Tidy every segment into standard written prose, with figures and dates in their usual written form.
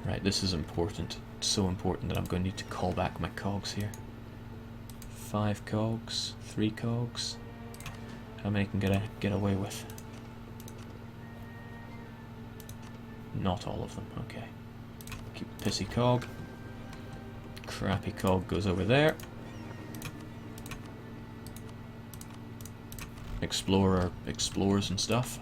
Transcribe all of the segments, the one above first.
Right, this is important. It's so important that I'm going to need to call back my cogs here. 5 cogs, 3 cogs. How many can get away with? Not all of them, okay. Keep pissy cog. Crappy cog goes over there. Explorer explores and stuff.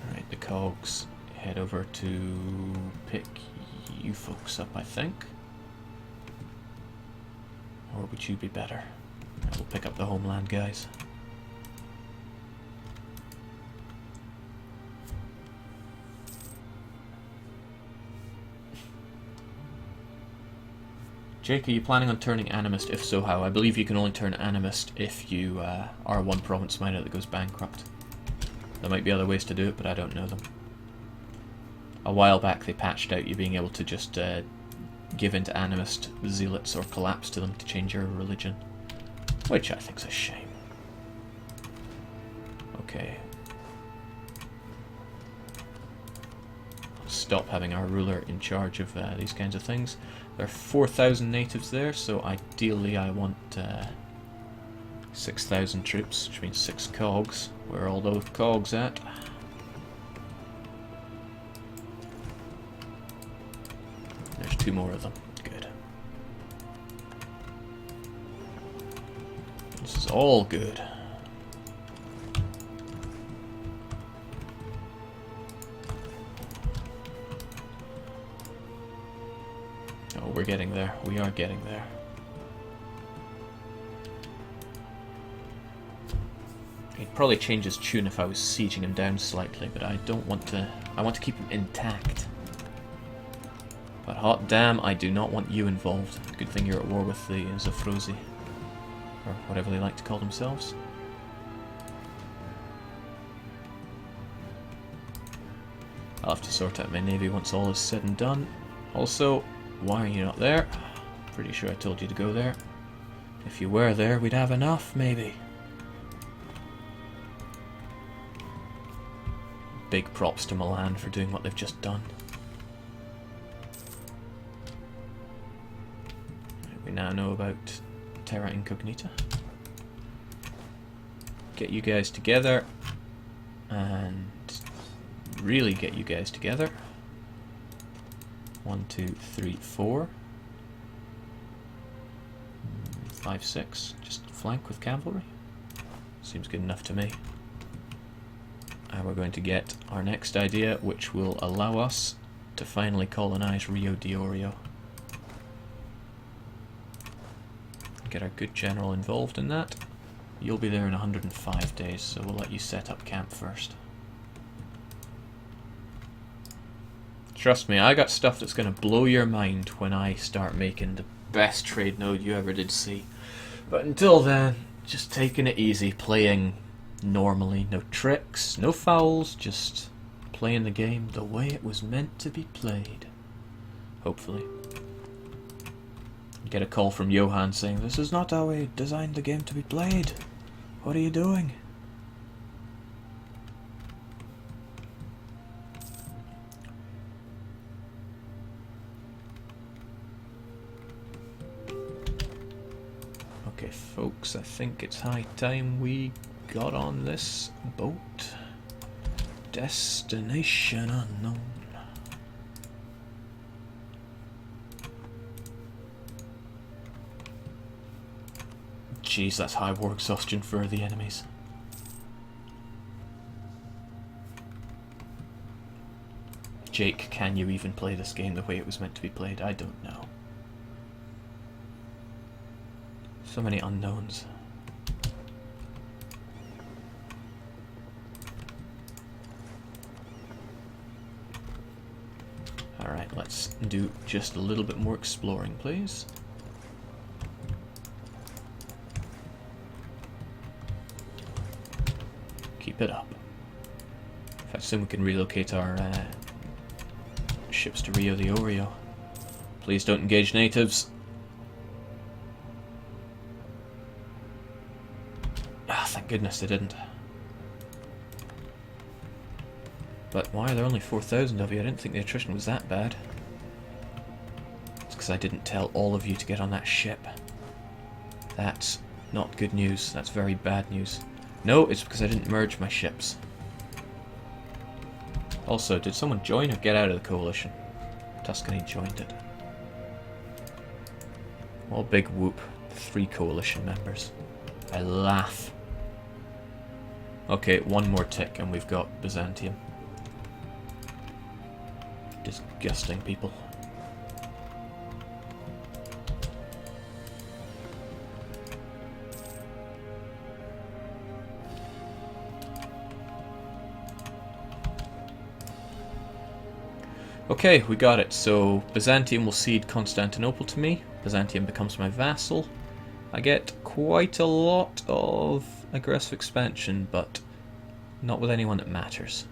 Alright, the cogs head over to pick you folks up, I think. Or would you be better? I will pick up the homeland guys. Jake, are you planning on turning animist? If so, how? I believe you can only turn animist if you are one province miner that goes bankrupt. There might be other ways to do it, but I don't know them. A while back they patched out you being able to just give in to animist zealots or collapse to them to change your religion. Which I think's a shame. Okay. Stop having our ruler in charge of these kinds of things. There are 4,000 natives there, so ideally I want 6,000 troops, which means 6 cogs. Where are all those cogs at? There's 2 more of them. Good. This is all good. Oh, we're getting there. We are getting there. He'd probably change his tune if I was sieging him down slightly, but I don't want to. I want to keep him intact. But hot damn, I do not want you involved. Good thing you're at war with the Zafrozi, or whatever they like to call themselves. I'll have to sort out my navy once all is said and done. Also, why are you not there? Pretty sure I told you to go there. If you were there, we'd have enough, maybe. Big props to Milan for doing what they've just done. We now know about Terra Incognita. Get you guys together, and really get you guys together. 1, 2, 3, 4, 5, 6. Just flank with cavalry. Seems good enough to me. And we're going to get our next idea, which will allow us to finally colonize Rio de Orio. Get our good general involved in that. You'll be there in 105 days, so we'll let you set up camp first. Trust me, I got stuff that's going to blow your mind when I start making the best trade node you ever did see. But until then, just taking it easy, playing normally. No tricks, no fouls, just playing the game the way it was meant to be played. Hopefully. Get a call from Johan saying, "This is not how we designed the game to be played. What are you doing?" Okay, folks, I think it's high time we got on this boat. Destination unknown. Jeez, that's high war exhaustion for the enemies. Jake, can you even play this game the way it was meant to be played? I don't know. So many unknowns. Alright, let's do just a little bit more exploring, please. Keep it up. In fact, soon we can relocate our ships to Rio de Orio. Please don't engage natives. Ah, thank goodness they didn't. But why are there only 4,000 of you? I didn't think the attrition was that bad. It's because I didn't tell all of you to get on that ship. That's not good news. That's very bad news. No, it's because I didn't merge my ships. Also, did someone join or get out of the coalition? Tuscany joined it. Well, big whoop. 3 coalition members. I laugh. Okay, one more tick and we've got Byzantium. Disgusting people. Okay, we got it. So Byzantium will cede Constantinople to me. Byzantium becomes my vassal. I get quite a lot of aggressive expansion, but not with anyone that matters.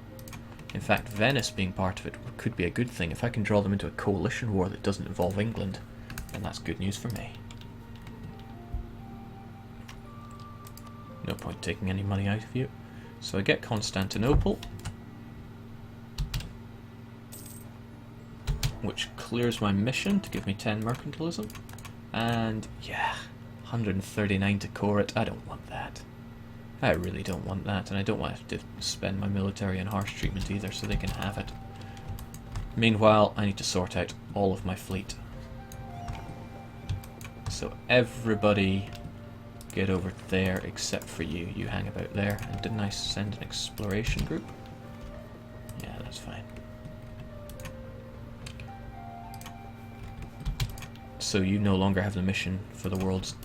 In fact, Venice being part of it could be a good thing. If I can draw them into a coalition war that doesn't involve England, then that's good news for me. No point taking any money out of you. So I get Constantinople, which clears my mission to give me 10 mercantilism. And yeah, 139 to core it. I don't want that. I really don't want that, and I don't want to spend my military on harsh treatment either, so they can have it. Meanwhile, I need to sort out all of my fleet. So everybody get over there except for you. You hang about there. And didn't I send an exploration group? Yeah, that's fine. So you no longer have the mission for the world's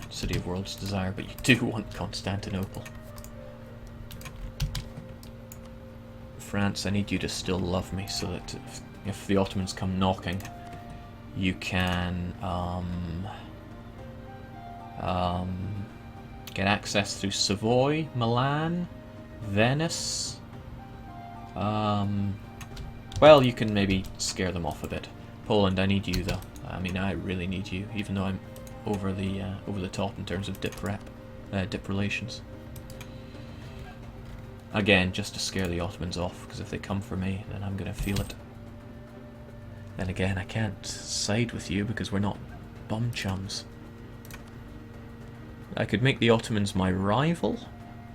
City of World's Desire, but you do want Constantinople. France, I need you to still love me so that if the Ottomans come knocking, you can get access through Savoy, Milan, Venice. Well, you can maybe scare them off a bit. Poland, I need you though. I mean, I really need you, even though I'm over the top in terms of dip relations. Again, just to scare the Ottomans off, because if they come for me, then I'm gonna feel it. Then again, I can't side with you because we're not bum chums. I could make the Ottomans my rival,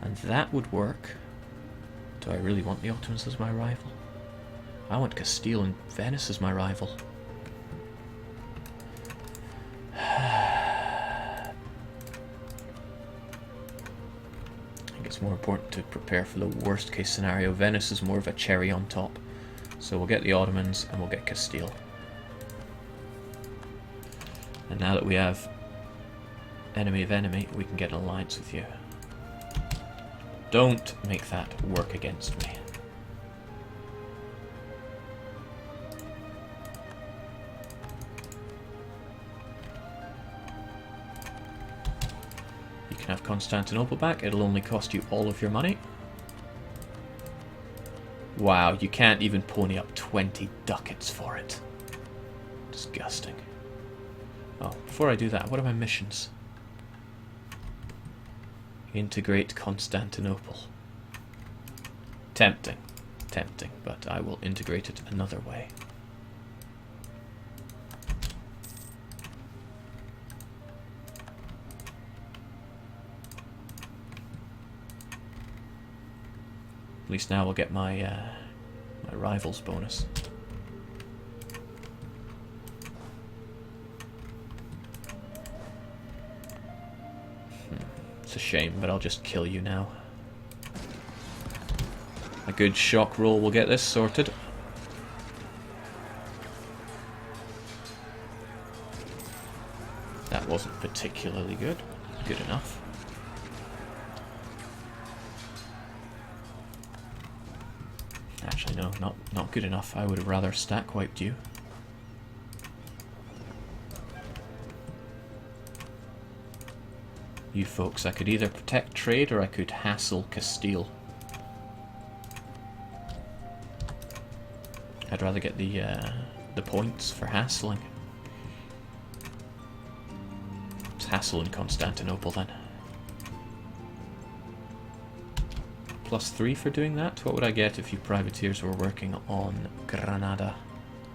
and that would work. Do I really want the Ottomans as my rival? I want Castile and Venice as my rival. It's more important to prepare for the worst case scenario. Venice is more of a cherry on top. So we'll get the Ottomans and we'll get Castile. And now that we have enemy of enemy, we can get an alliance with you. Don't make that work against me. Have Constantinople back. It'll only cost you all of your money. Wow, you can't even pony up 20 ducats for it. Disgusting. Oh, before I do that, what are my missions? Integrate Constantinople. Tempting. Tempting, but I will integrate it another way. At least now we'll get my my rivals bonus. It's a shame, but I'll just kill you now. A good shock roll will get this sorted. That wasn't particularly good. Good enough. Actually, no, not good enough. I would have rather stack wiped you. You folks, I could either protect trade or I could hassle Castile. I'd rather get the points for hassling. Let's hassle in Constantinople then. +3 for doing that. What would I get if you privateers were working on Granada?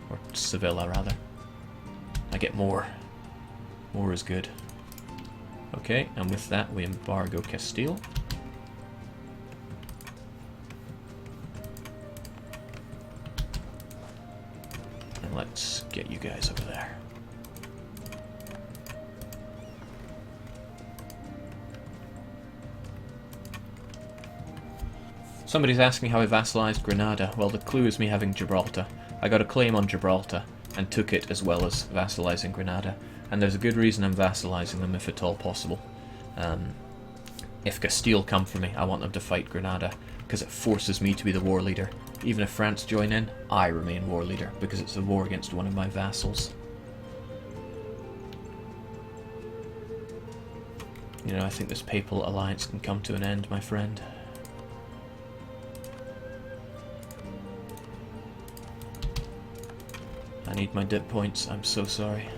Or Sevilla, rather. I get more. More is good. Okay, and with that we embargo Castile. And let's get you guys over there. Somebody's asking how I vassalized Granada. Well, the clue is me having Gibraltar. I got a claim on Gibraltar and took it as well as vassalizing Granada. And there's a good reason I'm vassalizing them if at all possible. If Castile come for me, I want them to fight Granada, because it forces me to be the war leader. Even if France join in, I remain war leader, because it's a war against one of my vassals. You know, I think this papal alliance can come to an end, my friend. I need my dip points, I'm so sorry.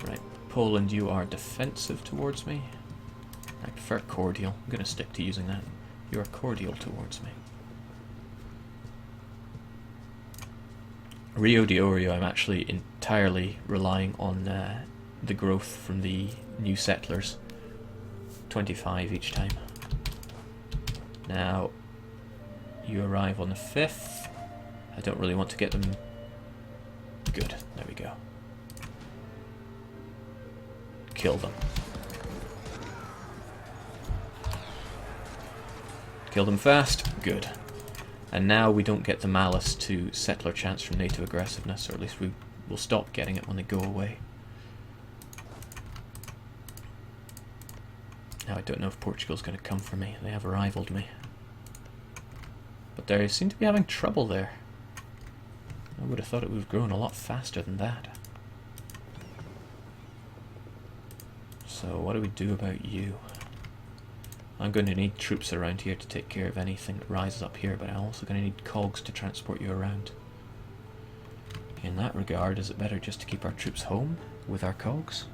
Right, Poland, you are defensive towards me. I prefer cordial. I'm going to stick to using that. You are cordial towards me. Rio de Orio, I'm actually entirely relying on the growth from the new settlers. 25 each time. Now, you arrive on the 5th. I don't really want to get them... Good, there we go. Kill them. Kill them fast. Good. And now we don't get the malice to settler chance from NATO aggressiveness, or at least we will stop getting it when they go away. Now I don't know if Portugal's going to come for me. They have rivaled me. But they seem to be having trouble there. I would have thought it would have grown a lot faster than that. So what do we do about you? I'm going to need troops around here to take care of anything that rises up here, but I'm also going to need cogs to transport you around. In that regard, is it better just to keep our troops home with our cogs?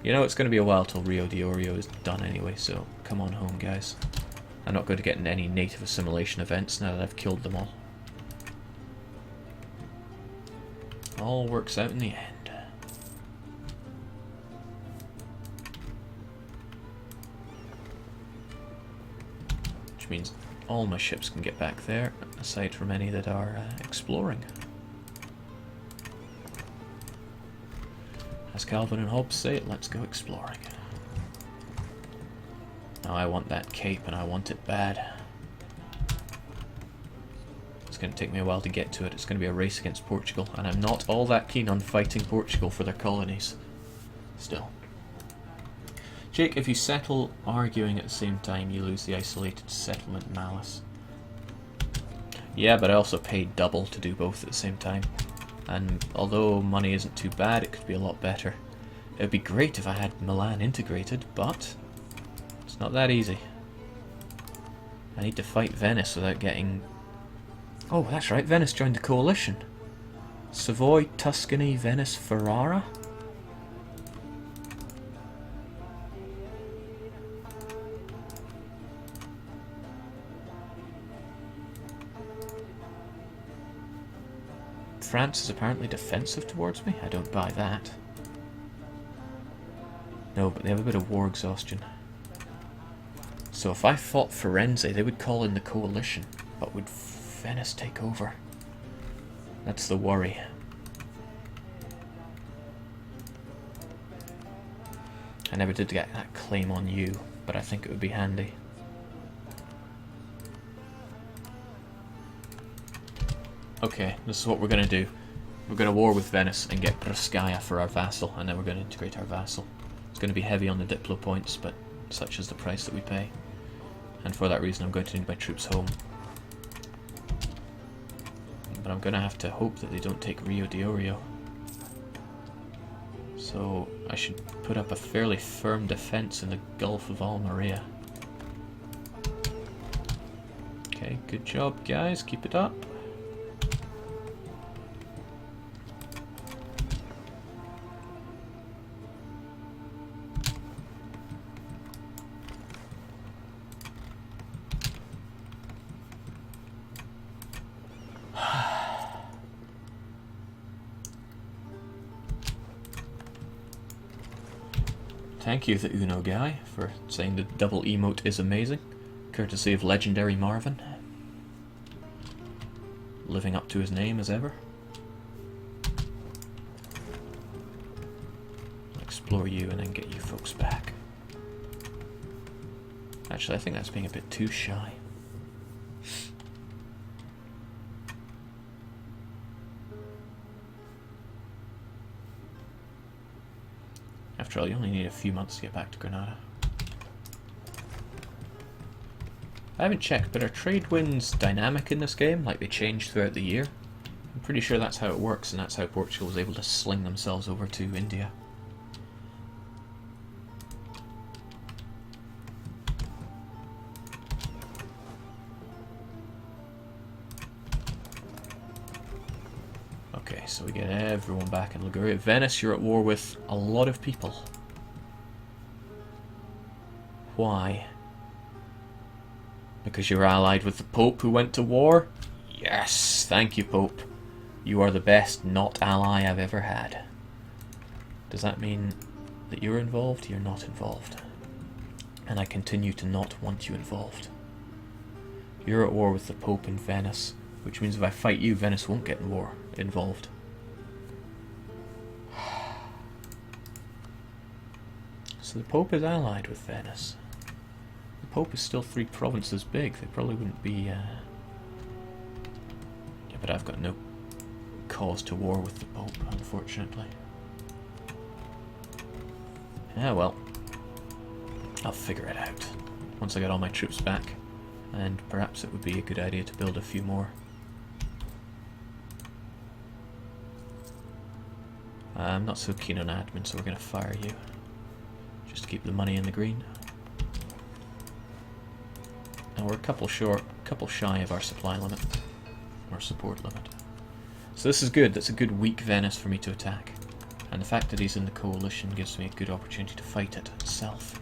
You know, it's going to be a while till Rio de Orio is done anyway, so come on home, guys. I'm not going to get in any native assimilation events now that I've killed them all. All works out in the end. Which means all my ships can get back there, aside from any that are exploring. As Calvin and Hobbes say, let's go exploring. Now I want that cape, and I want it bad. It's going to take me a while to get to it. It's going to be a race against Portugal, and I'm not all that keen on fighting Portugal for their colonies. Still. Jake, if you settle arguing at the same time, you lose the isolated settlement malice. Yeah, but I also paid double to do both at the same time. And although money isn't too bad, it could be a lot better. It would be great if I had Milan integrated, but it's not that easy. I need to fight Venice without getting... Oh, that's right, Venice joined the coalition. Savoy, Tuscany, Venice, Ferrara? France is apparently defensive towards me? I don't buy that. No, but they have a bit of war exhaustion. So if I fought Firenze, they would call in the coalition. But would Venice take over? That's the worry. I never did get that claim on you, but I think it would be handy. Okay, this is what we're going to do. We're going to war with Venice and get Praskaya for our vassal, and then we're going to integrate our vassal. It's going to be heavy on the Diplo points, but such is the price that we pay. And for that reason I'm going to need my troops home. But I'm going to have to hope that they don't take Rio de Orio. So I should put up a fairly firm defense in the Gulf of Almeria. Okay, good job guys, keep it up. Thank you, the Uno guy, for saying the double emote is amazing. Courtesy of legendary Marvin. Living up to his name as ever. I'll explore you and then get you folks back. Actually, I think that's being a bit too shy. After all, you only need a few months to get back to Granada. I haven't checked, but are trade winds dynamic in this game, like they change throughout the year? I'm pretty sure that's how it works, and that's how Portugal was able to sling themselves over to India. Okay, so we get everyone back in Liguria. Venice, you're at war with a lot of people. Why? Because you're allied with the Pope who went to war? Yes, thank you, Pope. You are the best not ally I've ever had. Does that mean that you're involved? You're not involved. And I continue to not want you involved. You're at war with the Pope in Venice, which means if I fight you, Venice won't get involved. So the Pope is allied with Venice. The Pope is still 3 provinces big. They probably wouldn't be... Yeah, but I've got no cause to war with the Pope, unfortunately. Yeah, well. I'll figure it out. Once I get all my troops back. And perhaps it would be a good idea to build a few more. I'm not so keen on admin, so we're going to fire you. Just to keep the money in the green. And we're a couple shy of our supply limit. Or support limit. So this is good. That's a good weak Venice for me to attack. And the fact that he's in the coalition gives me a good opportunity to fight it itself.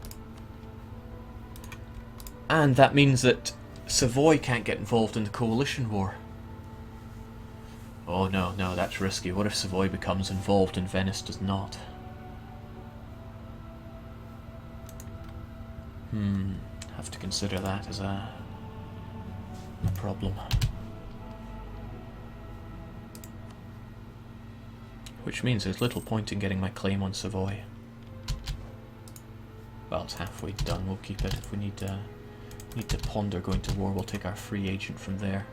And that means that Savoy can't get involved in the coalition war. Oh no, that's risky. What if Savoy becomes involved and Venice does not? Have to consider that as a problem. Which means there's little point in getting my claim on Savoy. Well, it's halfway done. We'll keep it. If we need to ponder going to war, we'll take our free agent from there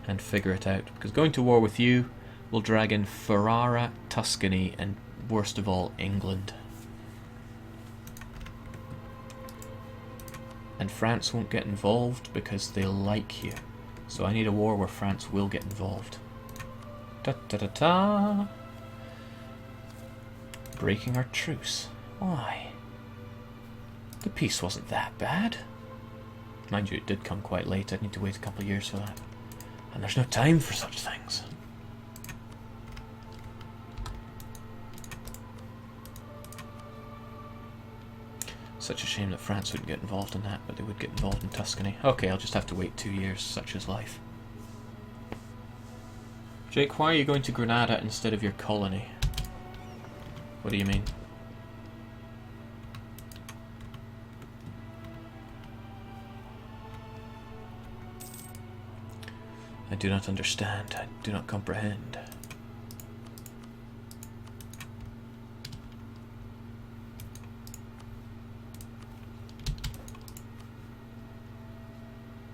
and figure it out. Because going to war with you will drag in Ferrara, Tuscany, and worst of all, England. And France won't get involved because they like you. So I need a war where France will get involved. Ta-ta-ta-ta! Breaking our truce. Why? The peace wasn't that bad. Mind you, it did come quite late. I'd need to wait a couple of years for that. And there's no time for such things. Such a shame that France wouldn't get involved in that, but they would get involved in Tuscany. Okay, I'll just have to wait 2 years, such is life. Jake, why are you going to Granada instead of your colony? What do you mean? I do not understand. I do not comprehend.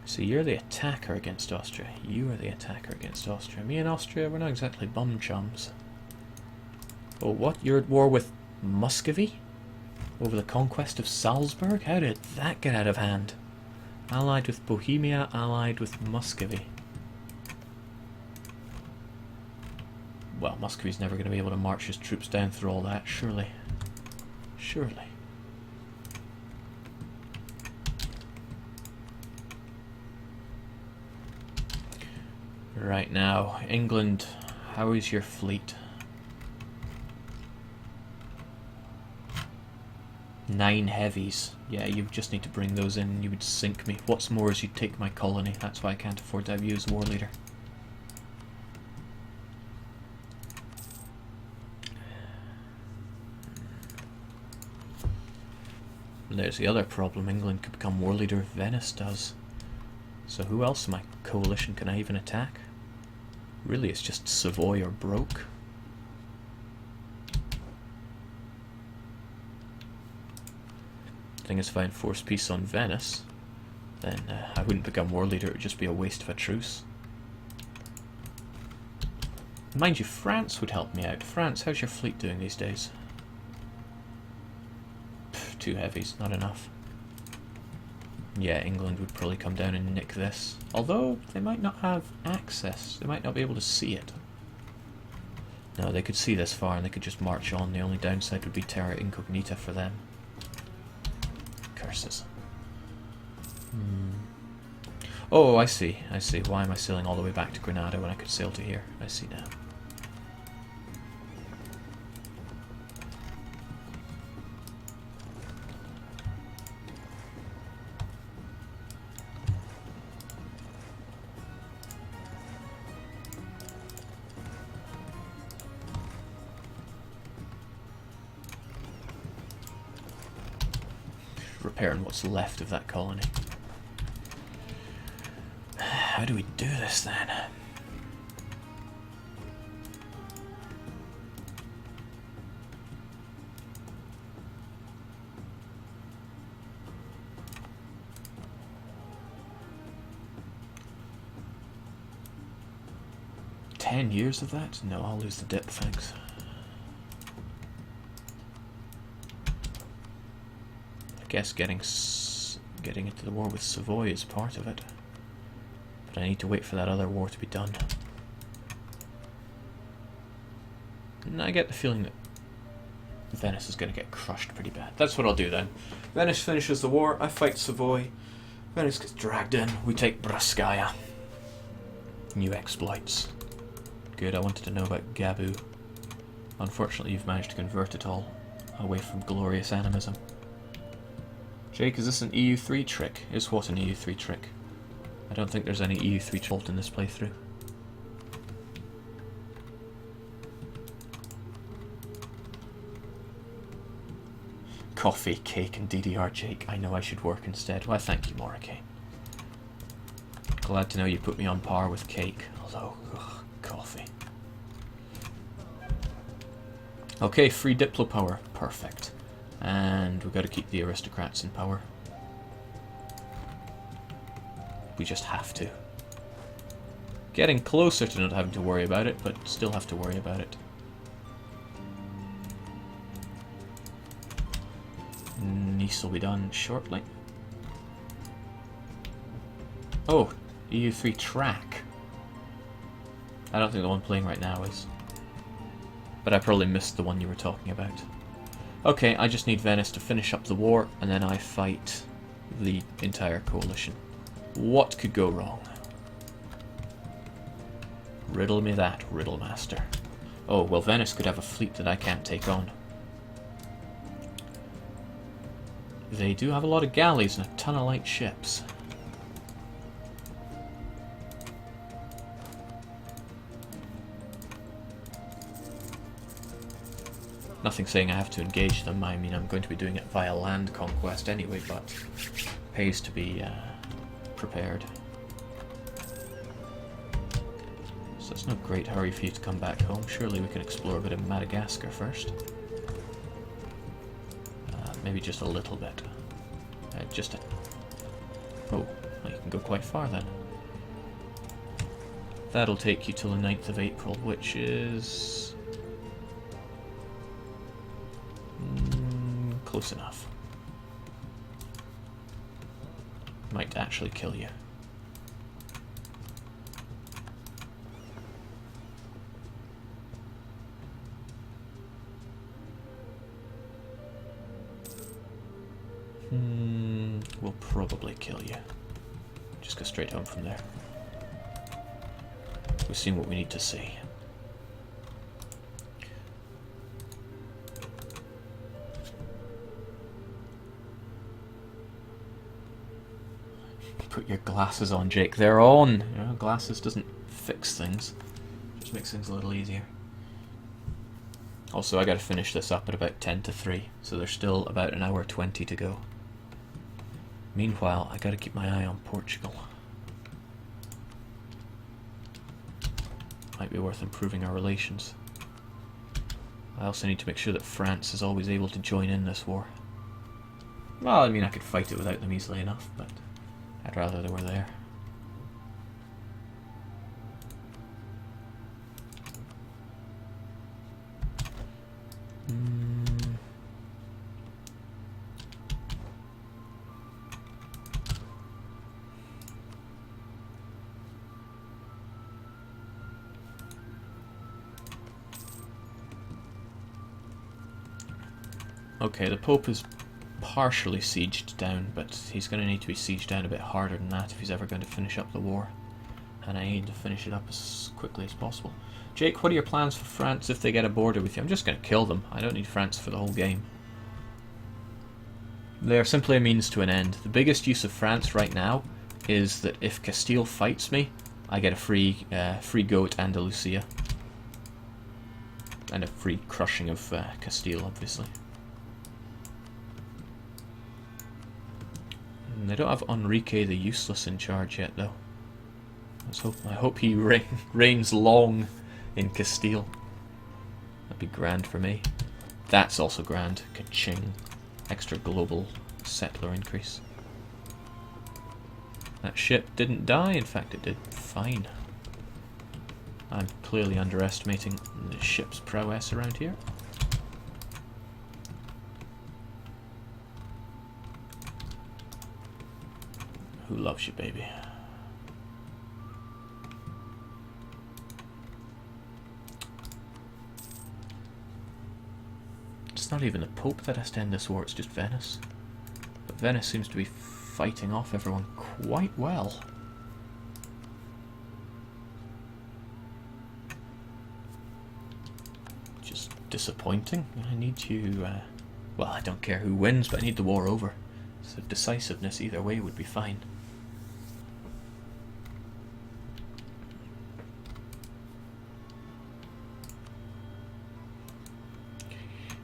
So you're the attacker against Austria. You are the attacker against Austria. Me and Austria, we're not exactly bum chums. Oh, what? You're at war with Muscovy? Over the conquest of Salzburg? How did that get out of hand? Allied with Bohemia, allied with Muscovy. Well, Muscovy's never going to be able to march his troops down through all that, surely. Surely. Right now, England, how is your fleet? 9 heavies. Yeah, you just need to bring those in and you would sink me. What's more is you'd take my colony. That's why I can't afford to have you as war leader. And there's the other problem. England could become war leader if Venice does. So who else in my coalition can I even attack? Really, it's just Savoy or broke. Thing is, if I enforce peace on Venice, then I wouldn't become war leader. It would just be a waste of a truce. Mind you, France would help me out. France, how's your fleet doing these days? Pff, 2 heavies, not enough. Yeah, England would probably come down and nick this. Although, they might not have access. They might not be able to see it. No, they could see this far and they could just march on. The only downside would be terra incognita for them. Curses. Oh, I see. I see. Why am I sailing all the way back to Granada when I could sail to here? I see now. Repairing what's left of that colony. How do we do this then? $10 of that? No, I'll lose the dip, thanks. I guess getting into the war with Savoy is part of it. But I need to wait for that other war to be done. And I get the feeling that Venice is going to get crushed pretty bad. That's what I'll do then. Venice finishes the war, I fight Savoy. Venice gets dragged in, we take Brascaia. New exploits. Good, I wanted to know about Gabu. Unfortunately, you've managed to convert it all away from glorious animism. Jake, is this an EU3 trick? Is what an EU3 trick? I don't think there's any EU3 fault in this playthrough. Coffee, cake, and DDR, Jake. I know I should work instead. Why, thank you, Morike. Glad to know you put me on par with cake. Although, ugh, coffee. Okay, free Diplo power. Perfect. And we've got to keep the aristocrats in power. We just have to. Getting closer to not having to worry about it, but still have to worry about it. Nice will be done shortly. Oh, EU3 track. I don't think the one playing right now is. But I probably missed the one you were talking about. Okay, I just need Venice to finish up the war, and then I fight the entire coalition. What could go wrong? Riddle me that, Riddle Master. Oh, well, Venice could have a fleet that I can't take on. They do have a lot of galleys and a ton of light ships. Nothing saying I have to engage them. I mean, I'm going to be doing it via land conquest anyway, but it pays to be prepared. So it's no great hurry for you to come back home. Surely we can explore a bit of Madagascar first. Maybe just a little bit. Oh, well, you can go quite far then. That'll take you till the 9th of April, which is... close enough. Might actually kill you. We'll probably kill you. Just go straight home from there. We've seen what we need to see. Put your glasses on, Jake. They're on! You know, glasses doesn't fix things. Just makes things a little easier. Also, I gotta finish this up at about 10 to 3, so there's still about an hour 20 to go. Meanwhile, I gotta keep my eye on Portugal. Might be worth improving our relations. I also need to make sure that France is always able to join in this war. Well, I mean, I could fight it without them easily enough, but I'd rather they were there. Okay, the Pope is partially sieged down, but he's going to need to be sieged down a bit harder than that if he's ever going to finish up the war. And I need to finish it up as quickly as possible. Jake, what are your plans for France if they get a border with you? I'm just going to kill them. I don't need France for the whole game. They are simply a means to an end. The biggest use of France right now is that if Castile fights me, I get a free go at Andalusia. And a free crushing of Castile, obviously. They don't have Enrique the Useless in charge yet, though. I hope he reigns long in Castile. That'd be grand for me. That's also grand. Ka-ching. Extra global settler increase. That ship didn't die, in fact it did fine. I'm clearly underestimating the ship's prowess around here. Who loves you, baby? It's not even the Pope that has to end this war, it's just Venice. But Venice seems to be fighting off everyone quite well. Just disappointing. I need you... well, I don't care who wins, but I need the war over. So decisiveness either way would be fine.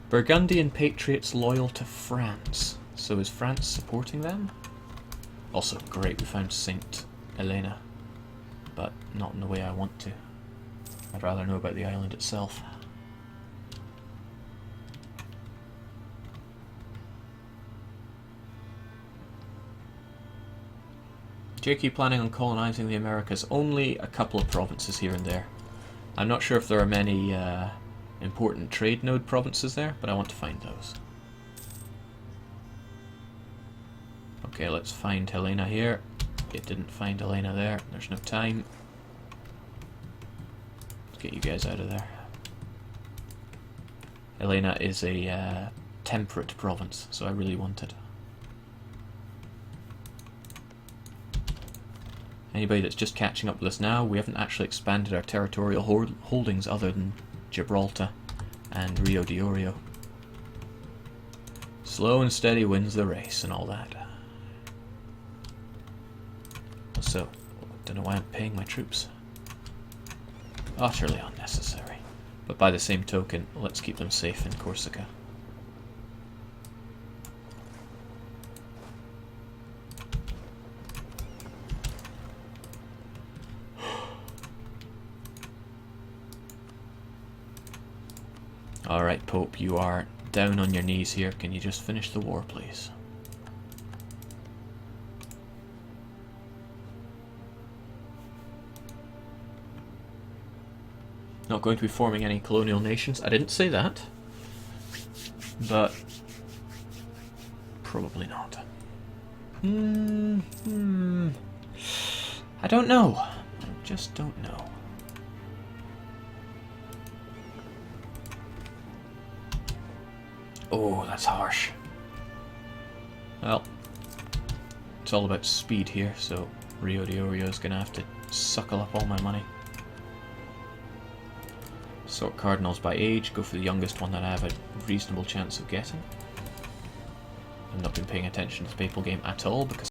Burgundian patriots loyal to France. So is France supporting them? Also, great, we found Saint Helena. But not in the way I want to. I'd rather know about the island itself. Jake, you planning on colonising the Americas? Only a couple of provinces here and there. I'm not sure if there are many important trade node provinces there, but I want to find those. Okay, let's find Helena here. It didn't find Helena there. There's no time. Let's get you guys out of there. Helena is a temperate province, so I really want it. Anybody that's just catching up with us now, we haven't actually expanded our territorial holdings other than Gibraltar and Rio de Orio. Slow and steady wins the race and all that. So, don't know why I'm paying my troops. Utterly unnecessary. But by the same token, let's keep them safe in Corsica. Alright, Pope, you are down on your knees here. Can you just finish the war, please? Not going to be forming any colonial nations. I didn't say that. But probably not. I don't know. I just don't know. Oh, that's harsh. Well, it's all about speed here, so Rio de Orio is going to have to suckle up all my money. Sort cardinals by age, go for the youngest one that I have a reasonable chance of getting. I've not been paying attention to the papal game at all because